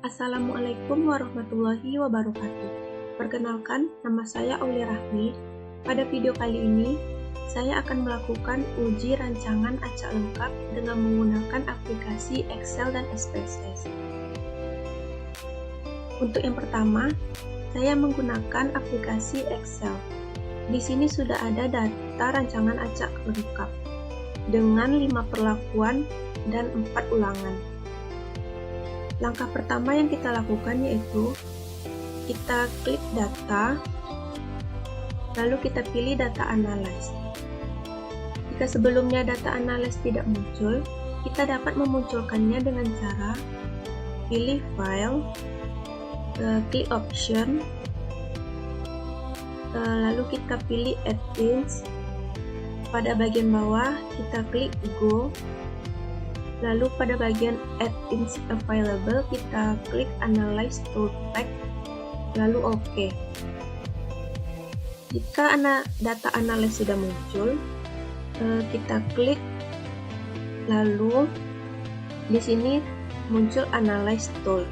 Assalamualaikum warahmatullahi wabarakatuh. Perkenalkan, nama saya Aulia Rahmi. Pada video kali ini, saya akan melakukan uji rancangan acak lengkap dengan menggunakan aplikasi Excel dan SPSS. Untuk yang pertama, saya menggunakan aplikasi Excel. Di sini sudah ada data rancangan acak lengkap dengan 5 perlakuan dan 4 ulangan. Langkah pertama yang kita lakukan yaitu kita klik data, lalu kita pilih data analyze. Jika sebelumnya data analyze tidak muncul, kita dapat memunculkannya dengan cara pilih file, klik option, lalu kita pilih add-ins. Pada bagian bawah kita klik go, lalu pada bagian add-ins available kita klik analyze toolpath, lalu OK. Jika data analyze sudah muncul, kita klik, lalu di sini muncul analyze tool.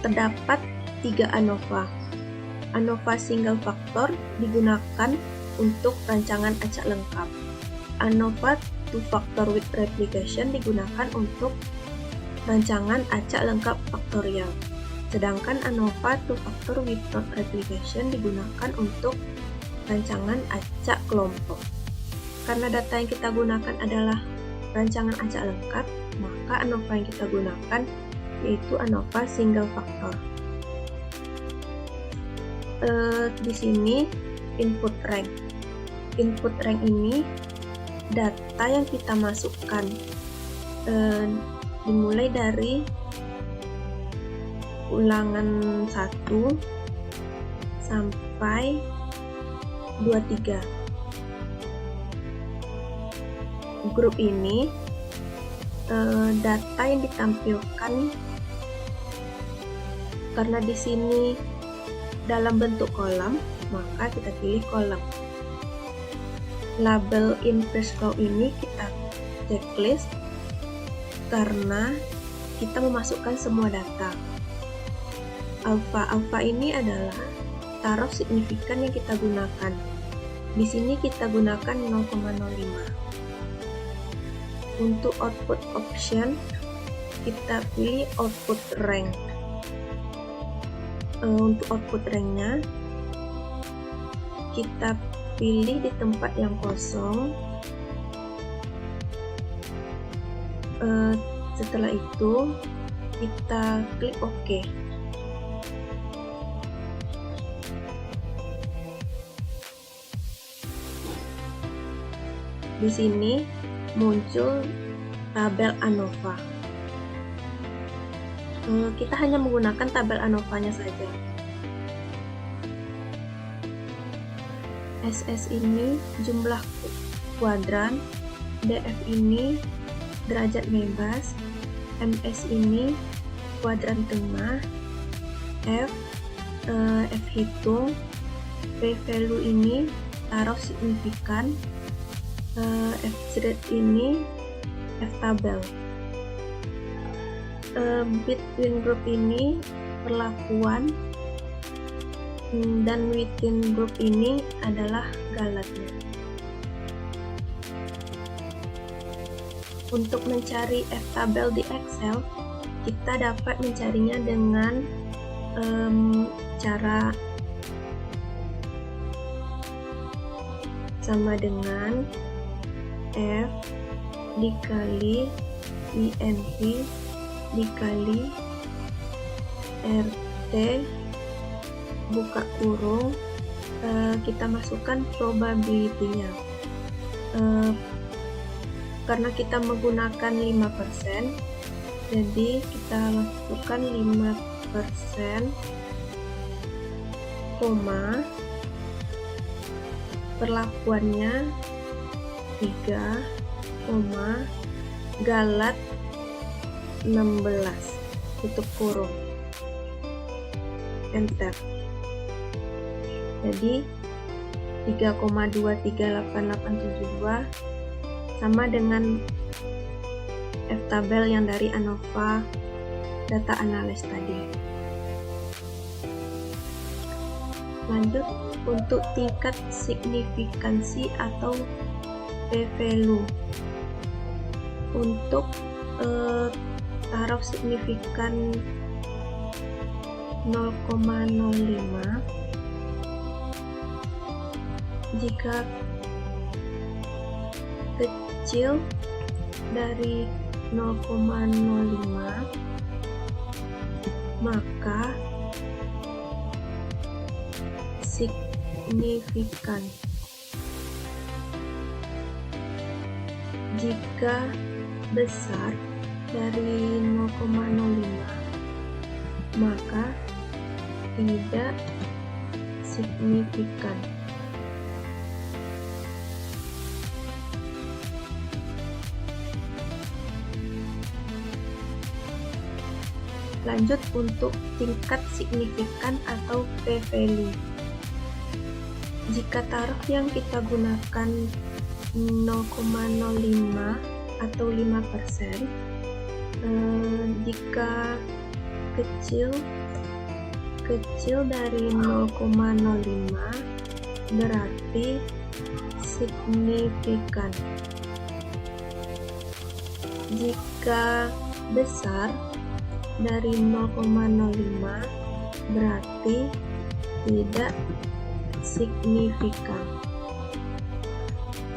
Terdapat 3 ANOVA. ANOVA single factor digunakan untuk rancangan acak lengkap. ANOVA two factor with replication digunakan untuk rancangan acak lengkap faktorial. Sedangkan ANOVA two factor without replication digunakan untuk rancangan acak kelompok. Karena data yang kita gunakan adalah rancangan acak lengkap, maka ANOVA yang kita gunakan yaitu ANOVA single factor. Di sini input rank. Input rank ini data yang kita masukkan, dimulai dari ulangan 1 sampai 23. Grup ini data yang ditampilkan karena di sini dalam bentuk kolom, maka kita pilih kolom. Label in first row ini kita checklist karena kita memasukkan semua data. Alpha ini adalah taruh signifikan yang kita gunakan. Di sini kita gunakan 0,05. Untuk output option kita pilih output rank. Untuk output ranknya kita pilih di tempat yang kosong. Setelah itu kita klik OK. Di sini muncul tabel ANOVA. Kita hanya menggunakan tabel ANOVA-nya saja. SS ini jumlah kuadran, DF ini derajat bebas, MS ini kuadran tengah, F hitung, P value ini taruh signifikan, F thread ini F tabel. Between group ini perlakuan, dan within group ini adalah galatnya. Untuk mencari F tabel di Excel, kita dapat mencarinya dengan cara sama dengan F dikali INV dikali RT buka kurung, kita masukkan probability-nya. Karena kita menggunakan 5%, jadi kita masukkan 5%, koma, perlakuannya 3, koma, galat 16, tutup kurung, enter. Jadi 3,2388872 sama dengan F tabel yang dari ANOVA Data Analyst tadi. Lanjut untuk tingkat signifikansi atau p-value. Untuk taraf signifikan 0,05, jika kecil dari 0,05 maka signifikan. Jika besar dari 0,05 maka tidak signifikan. Lanjut untuk tingkat signifikan atau p-value. Jika taraf yang kita gunakan 0,05 atau 5%, jika kecil dari 0,05 berarti signifikan. Jika besar dari 0,05 berarti tidak signifikan.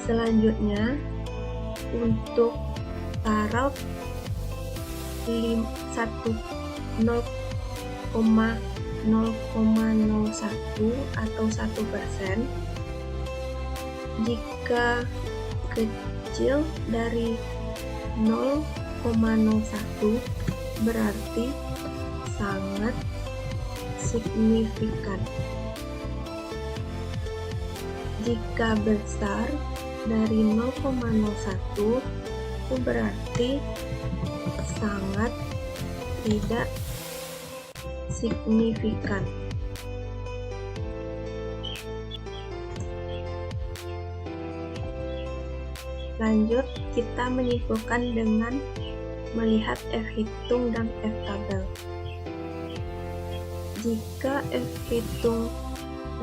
Selanjutnya untuk taraf 0,01 atau 1%, jika kecil dari 0,01 berarti sangat signifikan. Jika besar dari 0,01 itu berarti sangat tidak signifikan. Lanjut, kita menyimpulkan dengan melihat F-hitung dan F-tabel. Jika F-hitung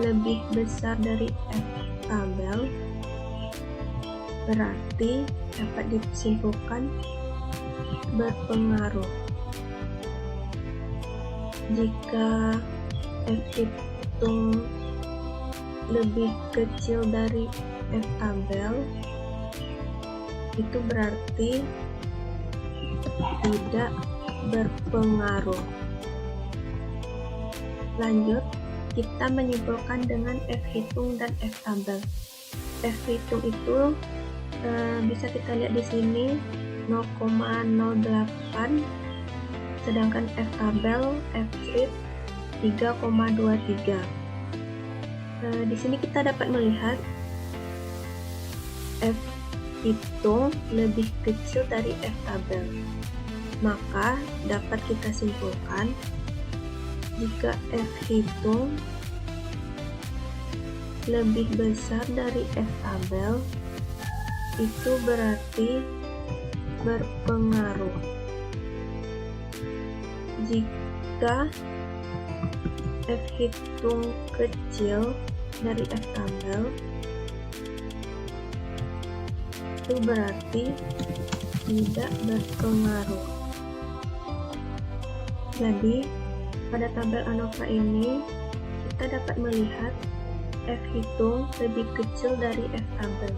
lebih besar dari F-tabel, berarti dapat disimpulkan berpengaruh. Jika F-hitung lebih kecil dari F-tabel, itu berarti tidak berpengaruh. Lanjut, kita menyimpulkan dengan F-hitung dan F-tabel. F-hitung itu bisa kita lihat di sini 0,08, sedangkan F-tabel F-strip 3,23. Di sini kita dapat melihat F-hitung lebih kecil dari F-tabel. Maka dapat kita simpulkan jika F-hitung lebih besar dari F-tabel, itu berarti berpengaruh. Jika F-hitung kecil dari F-tabel, itu berarti tidak berpengaruh. Jadi, pada tabel ANOVA ini, kita dapat melihat F-hitung lebih kecil dari F-tabel.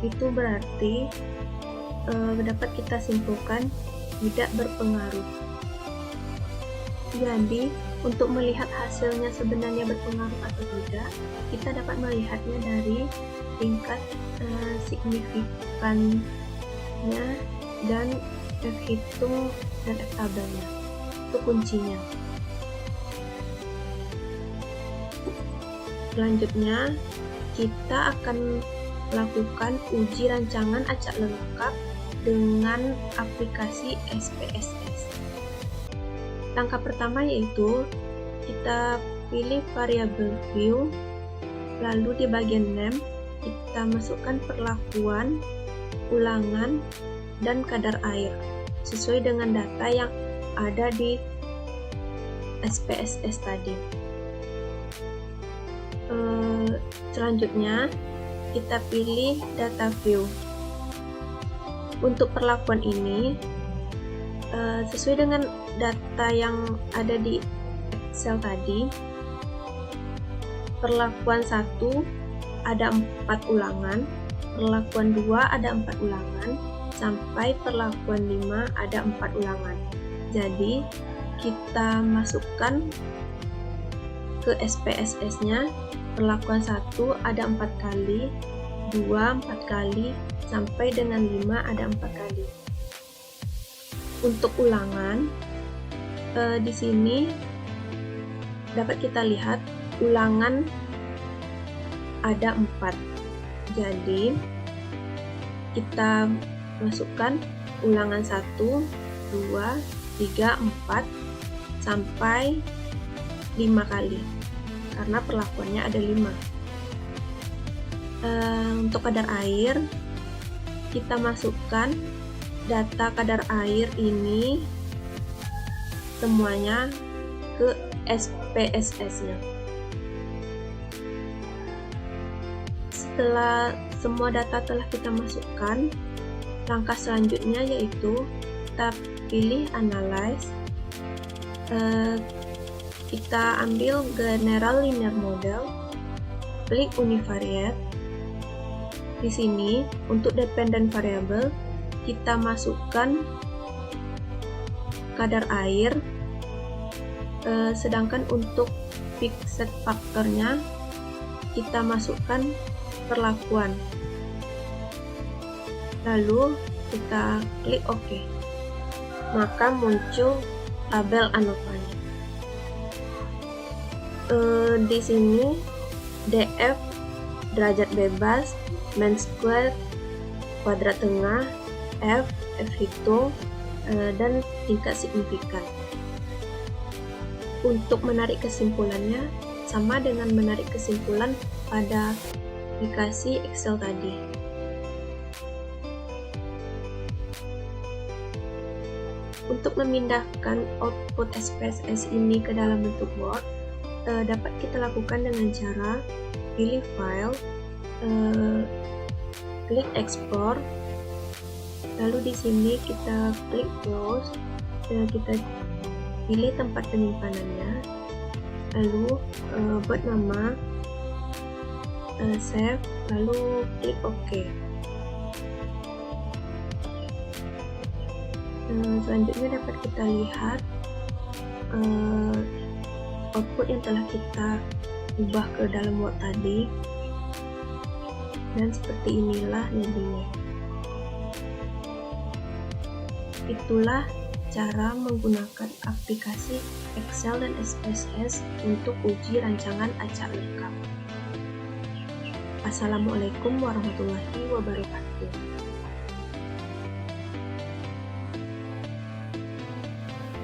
Itu berarti dapat kita simpulkan tidak berpengaruh. Jadi, untuk melihat hasilnya sebenarnya berpengaruh atau tidak, kita dapat melihatnya dari tingkat signifikannya dan F-hitung dan F-tabelnya. Itu kuncinya. Selanjutnya, kita akan lakukan uji rancangan acak lengkap dengan aplikasi SPSS. Langkah pertama yaitu kita pilih variabel view, lalu di bagian name kita masukkan perlakuan, ulangan, dan kadar air sesuai dengan data yang ada di SPSS tadi. Selanjutnya kita pilih data view. Untuk perlakuan ini sesuai dengan data yang ada di Excel tadi, perlakuan 1 ada 4 ulangan, perlakuan 2 ada 4 ulangan, sampai perlakuan 5 ada 4 ulangan. Jadi kita masukkan ke SPSS-nya, perlakuan 1 ada 4 kali, 2 4 kali, sampai dengan 5 ada 4 kali. Untuk ulangan, di sini dapat kita lihat ulangan ada 4. Jadi kita masukkan ulangan 1, 2, 3, 4 sampai 5 kali karena perlakuannya ada 5. Untuk kadar air, kita masukkan data kadar air ini semuanya ke SPSS-nya. Setelah semua data telah kita masukkan, langkah selanjutnya yaitu kita pilih Analyze. Kita ambil General Linear Model, klik Univariate. Di sini untuk dependent variable kita masukkan kadar air, sedangkan untuk fixed faktornya kita masukkan perlakuan. Lalu kita klik OK. Maka muncul tabel ANOVA-nya. Di sini DF derajat bebas, mean square, kuadrat tengah, F hitung, dan tingkat signifikan. Untuk menarik kesimpulannya sama dengan menarik kesimpulan pada aplikasi Excel tadi. Untuk memindahkan output SPSS ini ke dalam bentuk Word, dapat kita lakukan dengan cara pilih File, klik Export, lalu di sini kita klik Close, kita pilih tempat penyimpanannya, lalu buat nama, save, lalu klik OK. Selanjutnya dapat kita lihat output yang telah kita ubah ke dalam Word tadi, dan seperti inilah jadinya. Itulah cara menggunakan aplikasi Excel dan SPSS untuk uji rancangan acak lengkap. Assalamualaikum warahmatullahi wabarakatuh.